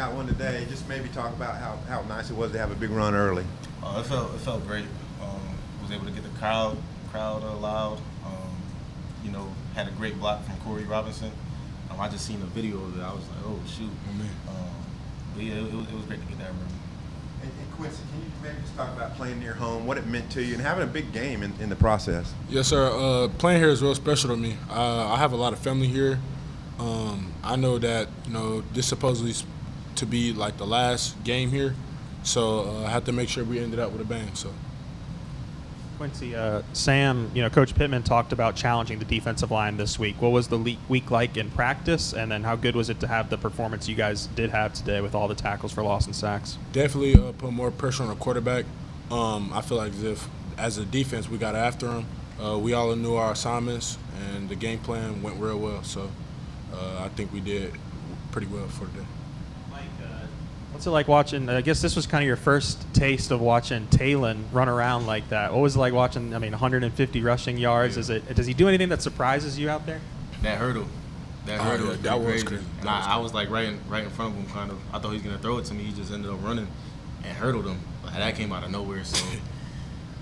got one today. Just maybe talk about how nice it was to have a big run early. It felt great. Was able to get the crowd loud. Had a great block from Corey Robinson. I just seen the video of it. I was like, oh shoot. But yeah, it was great to get that run. And Quincy, can you maybe just talk about playing near home, what it meant to you, and having a big game in the process? Yes, sir. Playing here is real special to me. I have a lot of family here. I know that this supposedly is to be like the last game here, so I had to make sure we ended up with a bang. So. Quincy, Sam, Coach Pittman talked about challenging the defensive line this week. What was the week like in practice, and then how good was it to have the performance you guys did have today with all the tackles for loss and sacks? Definitely put more pressure on the quarterback. I feel like as a defense, we got after him. We all knew our assignments, and the game plan went real well. So I think we did pretty well for today. What's it like watching? I guess this was kind of your first taste of watching Talon run around like that. What was it like watching? 150 rushing yards. Yeah. Does he do anything that surprises you out there? That hurdle. That was crazy. And I was like right in front of him, kind of. I thought he was gonna throw it to me. He just ended up running and hurdled him. That came out of nowhere. So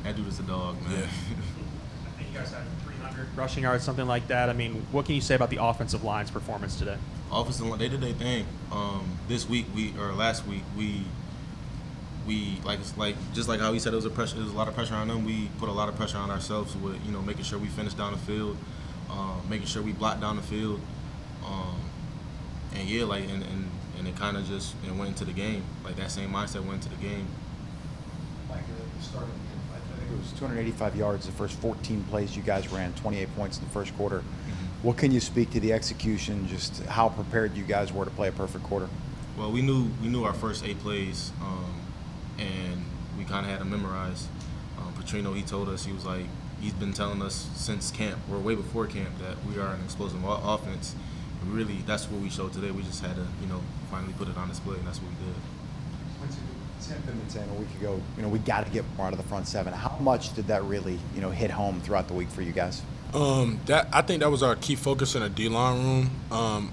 that dude is a dog, man. Yeah. I think you guys had 300 rushing yards, something like that. What can you say about the offensive line's performance today? Offensive line, they did their thing. Last week we just like how he said, it was a lot of pressure on them. We put a lot of pressure on ourselves with making sure we finish down the field, making sure we block down the field, and it kind of just went into the game. Like that same mindset went into the game. Like the start of the game, I think it was 285 yards the first 14 plays you guys ran, 28 points in the first quarter. Mm-hmm. What can you speak to the execution, just how prepared you guys were to play a perfect quarter? Well, we knew our first 8 plays, and we kind of had them memorized. Petrino, he told us, he was like, he's been telling us since camp, or way before camp, that we are an explosive offense. Really, that's what we showed today. We just had to, finally put it on display, and that's what we did. Sam Pittman saying a week ago, we got to get more out of the front seven. How much did that really, hit home throughout the week for you guys? I think that was our key focus in the D-line room.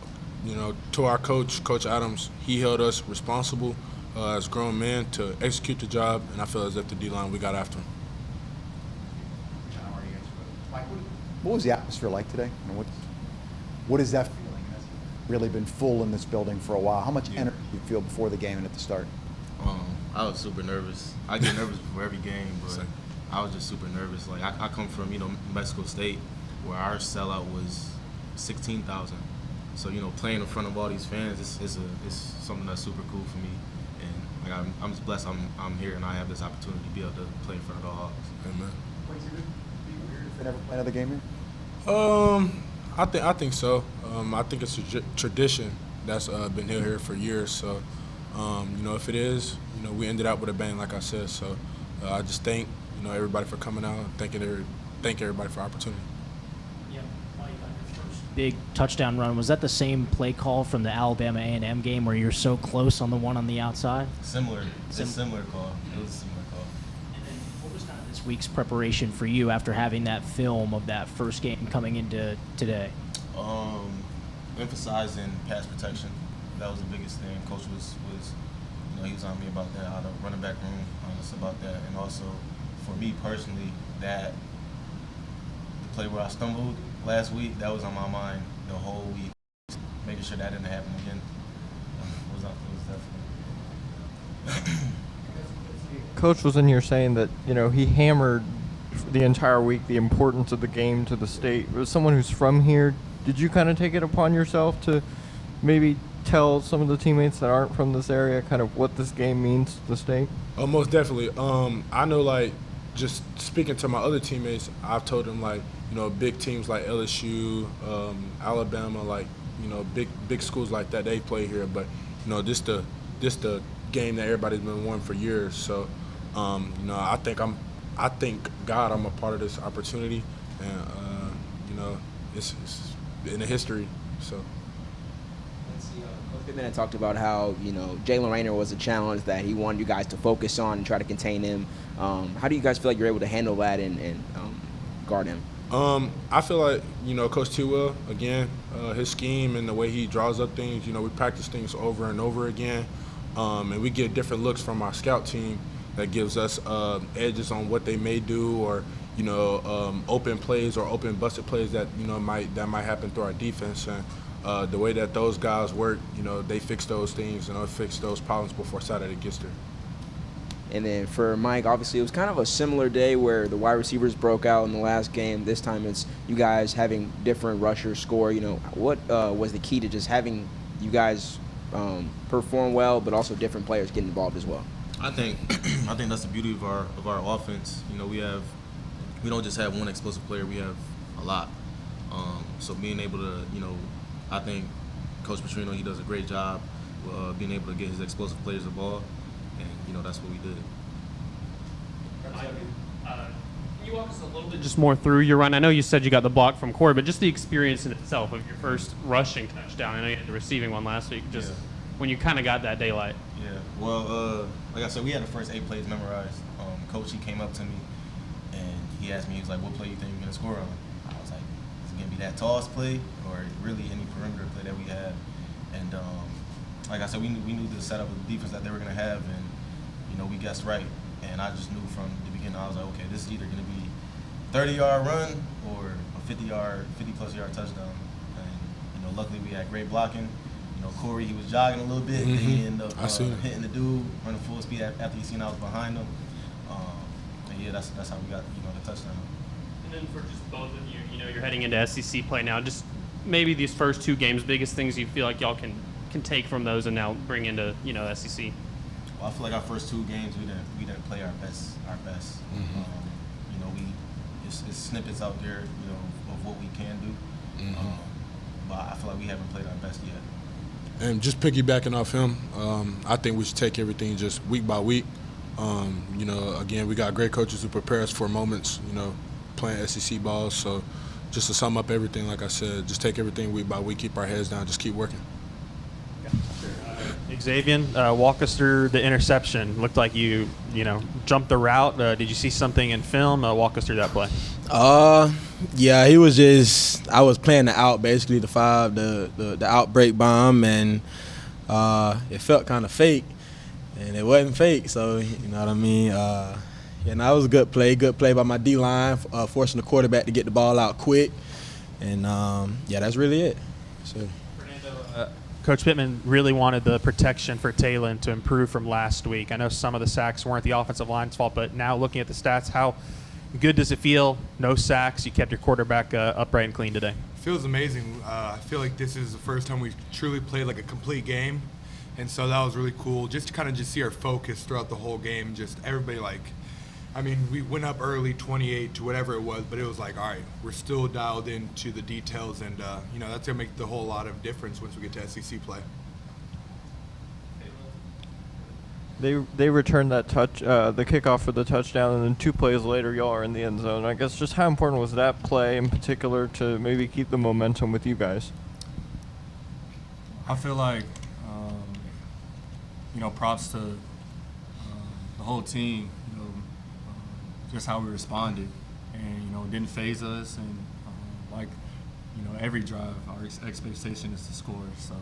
To our Coach Adams, he held us responsible as grown men to execute the job, and I feel as if the D-line, we got after him. What was the atmosphere like today? What is that feeling? Has it really been full in this building for a while? How much energy do you feel before the game and at the start? I was super nervous. I get nervous before every game, but I was just super nervous. Like I come from Mexico State, where our sellout was 16,000. So playing in front of all these fans is something that's super cool for me, and like I'm just blessed I'm here and I have this opportunity to be able to play in front of the Hawks. Amen. Wait, is it be weird if they never play another game here? I think so. I think it's a tradition that's been here for years. So if it is, we ended up with a bang, like I said. So I just thank everybody for coming out, and thank everybody for the opportunity. Yeah, Mike, on your first big touchdown run, was that the same play call from the Alabama A&M game where you're so close on the one on the outside? Similar. It's a similar call. It was a similar call. And then what was kind of this week's preparation for you after having that film of that first game coming into today? Emphasizing pass protection. That was the biggest thing. Coach was he was on me about that, out of running back room, honest about that. And also, for me personally, that the play where I stumbled last week, that was on my mind the whole week. Making sure that didn't happen again was definitely. Coach was in here saying that, he hammered the entire week the importance of the game to the state. As someone who's from here, did you kind of take it upon yourself to maybe tell some of the teammates that aren't from this area kind of what this game means to the state? Oh, most definitely. I know, just speaking to my other teammates, I've told them, big teams like LSU, Alabama, big schools like that, they play here. But, this the game that everybody's been wanting for years. So, I thank God I'm a part of this opportunity, and, it's in the history, so. Coach Pittman had talked about how, Jalen Raynor was a challenge that he wanted you guys to focus on and try to contain him. How do you guys feel like you're able to handle that and guard him? I feel like, Coach T-Will, again, his scheme and the way he draws up things, we practice things over and over again, and we get different looks from our scout team that gives us edges on what they may do, or, open plays or open busted plays that, might happen through our defense. And the way that those guys work, they fix those things and fix those problems before Saturday gets there. And then for Mike, obviously it was kind of a similar day where the wide receivers broke out in the last game. This time it's you guys having different rushers score. What was the key to just having you guys perform well, but also different players getting involved as well? I think that's the beauty of our offense. We don't just have one explosive player. We have a lot. So being able to, I think Coach Petrino, he does a great job being able to get his explosive players involved. And, that's what we did. Can you walk us a little bit just more through your run? I know you said you got the block from Corey, but just the experience in itself of your first rushing touchdown. I know you had the receiving one last week. Just when you kind of got that daylight. Yeah. Well, like I said, we had the first 8 plays memorized. Coach, he came up to me, and he asked me, he was like, what play you think you're going to score on? I was like, is it going to be that toss play or really any perimeter play that we have? And like I said, we knew the setup of the defense that they were going to have, and we guessed right. And I just knew from the beginning, I was like, okay, this is either going to be a 30-yard run or a 50-plus yard touchdown. And luckily we had great blocking. Corey, he was jogging a little bit. Mm-hmm. He ended up hitting the dude, running full speed after he seen I was behind him. And yeah, that's how we got the touchdown. And then for just both of you, you're heading into SEC play now. Just maybe these first 2 games, biggest things you feel like y'all can take from those and now bring into SEC. Well, I feel like our first 2 games we didn't play our best. Mm-hmm. It's snippets out there, of what we can do. Mm-hmm. But I feel like we haven't played our best yet. And just piggybacking off him, I think we should take everything just week by week. Again, we got great coaches who prepare us for moments, playing SEC balls. So just to sum up everything, like I said, just take everything week by week, keep our heads down, just keep working. Xavier, walk us through the interception. Looked like you jumped the route. Did you see something in film? Walk us through that play. Yeah, he was just. I was playing the out, basically the 5, the outbreak bomb, and it felt kind of fake, and it wasn't fake. So you know what I mean. It was a good play by my D line, forcing the quarterback to get the ball out quick, and that's really it. So. Coach Pittman really wanted the protection for Talon to improve from last week. I know some of the sacks weren't the offensive line's fault, but now looking at the stats, how good does it feel? No sacks. You kept your quarterback upright and clean today. It feels amazing. I feel like this is the first time we've truly played like a complete game, and so that was really cool. Just to kind of just see our focus throughout the whole game. Just everybody we went up early, 28 to whatever it was, but it was like, all right, we're still dialed into the details, and that's gonna make the whole lot of difference once we get to SEC play. They returned that the kickoff for the touchdown, and then 2 plays later, y'all are in the end zone. I guess just how important was that play in particular to maybe keep the momentum with you guys? I feel like, props to the whole team, just how we responded, and, didn't phase us, and every drive, our expectation is to score. So,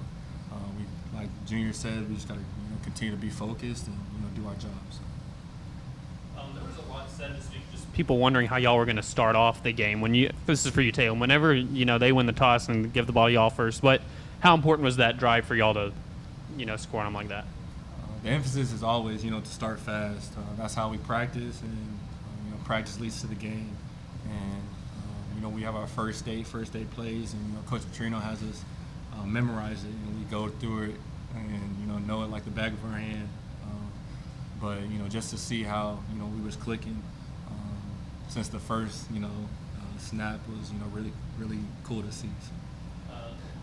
like Junior said, we just got to continue to be focused and do our job. So. There was a lot said this week, just people wondering how y'all were going to start off the game. This is for you, Taylor. Whenever they win the toss and give the ball to y'all first, how important was that drive for y'all to score on them like that? The emphasis is always to start fast. That's how we practice, and practice leads to the game. And we have our first day plays, and Coach Petrino has us memorize it, and we go through it and know it like the back of our hand. But just to see how we was clicking since the first snap was really really cool to see. So.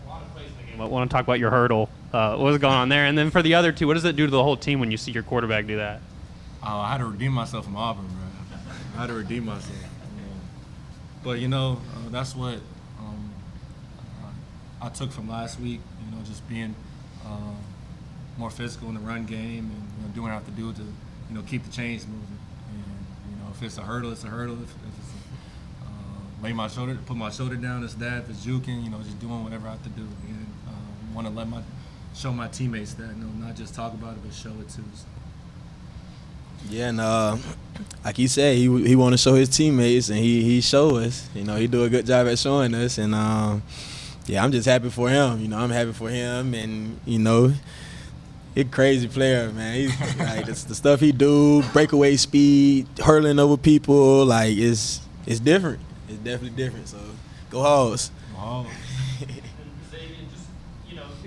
A lot of plays in the game. I want to talk about your hurdle. What was going on there? And then for the other 2, what does it do to the whole team when you see your quarterback do that? I had to redeem myself from Auburn, bro. I had to redeem myself. But that's what I took from last week. Just being more physical in the run game, and doing what I have to do to keep the chains moving. And if it's a hurdle, it's a hurdle. If it's put my shoulder down as that, if it's juking, just doing whatever I have to do. And want to show my teammates that, not just talk about it, but show it too. So. Yeah, and like he said, he want to show his teammates, and he show us. He do a good job at showing us, and yeah, I'm just happy for him. I'm happy for him, and he's a crazy player, man. He's like the stuff he do, breakaway speed, hurling over people, like it's different. It's definitely different. So go Hogs.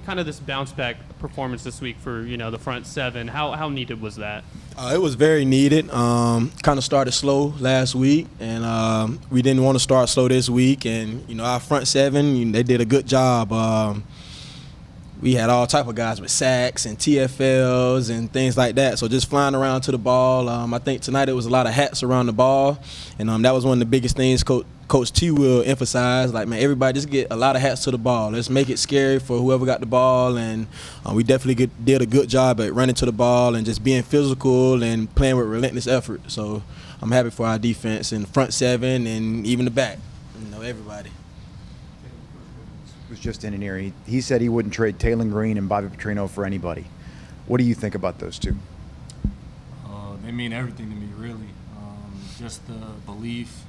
Kind of this bounce back performance this week for the front seven. How needed was that? It was very needed. Kind of started slow last week, and we didn't want to start slow this week. And our front seven, they did a good job. We had all type of guys with sacks and TFLs and things like that. So just flying around to the ball. I think tonight it was a lot of hats around the ball, and that was one of the biggest things Coach T will emphasize. Like, man, everybody just get a lot of hats to the ball. Let's make it scary for whoever got the ball, and we definitely did a good job at running to the ball and just being physical and playing with relentless effort. So I'm happy for our defense and front seven and even the back. Everybody. Was just in here. He said he wouldn't trade Taylor Green and Bobby Petrino for anybody. What do you think about those two? They mean everything to me, really. Just the belief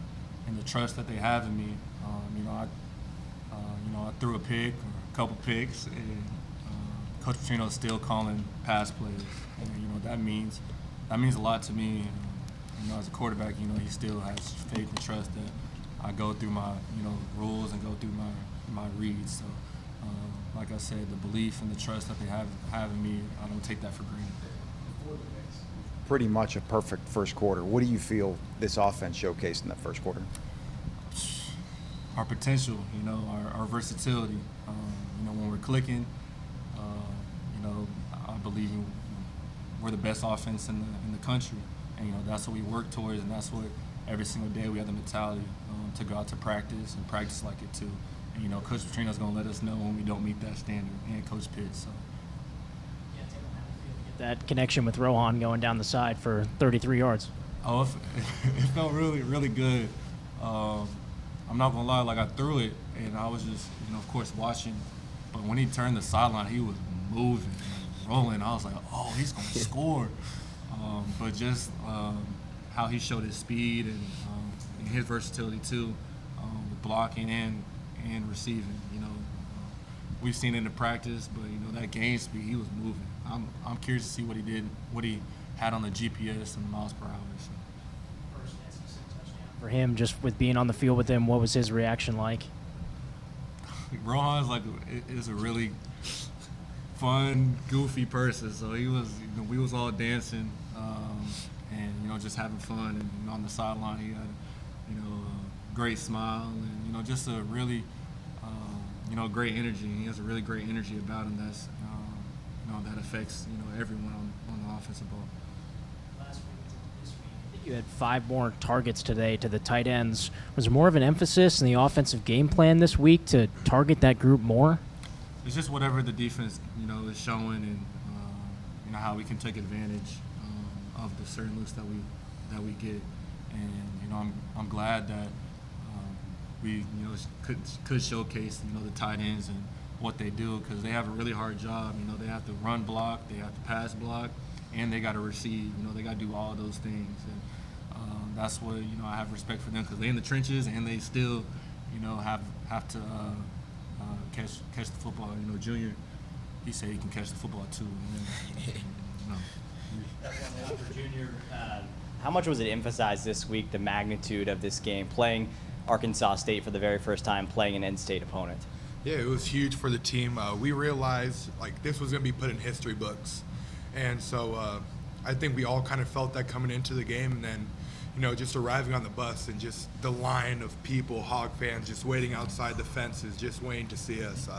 and the trust that they have in me. I threw a pick or a couple picks, and Coach Petrino's still calling pass plays, and that means a lot to me. And, as a quarterback, he still has faith and trust that I go through my rules and go through my reads. So, like I said, the belief and the trust that they have in me, I don't take that for granted. Pretty much a perfect first quarter. What do you feel this offense showcased in that first quarter? Our potential, our versatility. When we're clicking, I believe we're the best offense in the country, and that's what we work towards, and that's what every single day we have the mentality to go out to practice and practice like it too. And Coach Petrino's gonna let us know when we don't meet that standard, and Coach Pitt. So. That connection with Rohan going down the side for 33 yards. Oh, it felt really, really good. I'm not gonna lie, like I threw it, and I was just, of course, watching. But when he turned the sideline, he was moving, and rolling. I was like, oh, he's gonna score. But just how he showed his speed and his versatility too, with blocking and receiving. We've seen it in the practice, but that game speed, he was moving. I'm curious to see what he did, what he had on the GPS and the miles per hour. So. For him, just with being on the field with him, what was his reaction like? Rohan's is a really fun, goofy person. So he was, we was all dancing, and just having fun. And on the sideline, he had, a great smile, and just a really, great energy. He has a really great energy about him. That's, that affects everyone on the offensive ball. You had 5 more targets today to the tight ends. Was there more of an emphasis in the offensive game plan this week to target that group more? It's just whatever the defense, is showing, and how we can take advantage of the certain looks that we get. And I'm glad that we could showcase the tight ends and what they do, because they have a really hard job. They have to run block, they have to pass block, and they got to receive. They got to do all those things. And that's what I have respect for them, because they're in the trenches and they still have to catch the football. Junior, he said he can catch the football too. Junior, how much was it emphasized this week, the magnitude of this game, playing Arkansas State for the very first time, playing an in-state opponent? Yeah, it was huge for the team. We realized this was going to be put in history books, and so I think we all kind of felt that coming into the game, and then just arriving on the bus and just the line of people, Hog fans, just waiting outside the fences, just waiting to see us.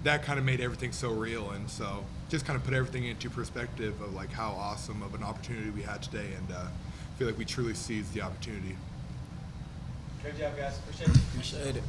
That kind of made everything so real, and so just kind of put everything into perspective of how awesome of an opportunity we had today, and feel like we truly seized the opportunity. Good job, guys. Appreciate it. Appreciate it.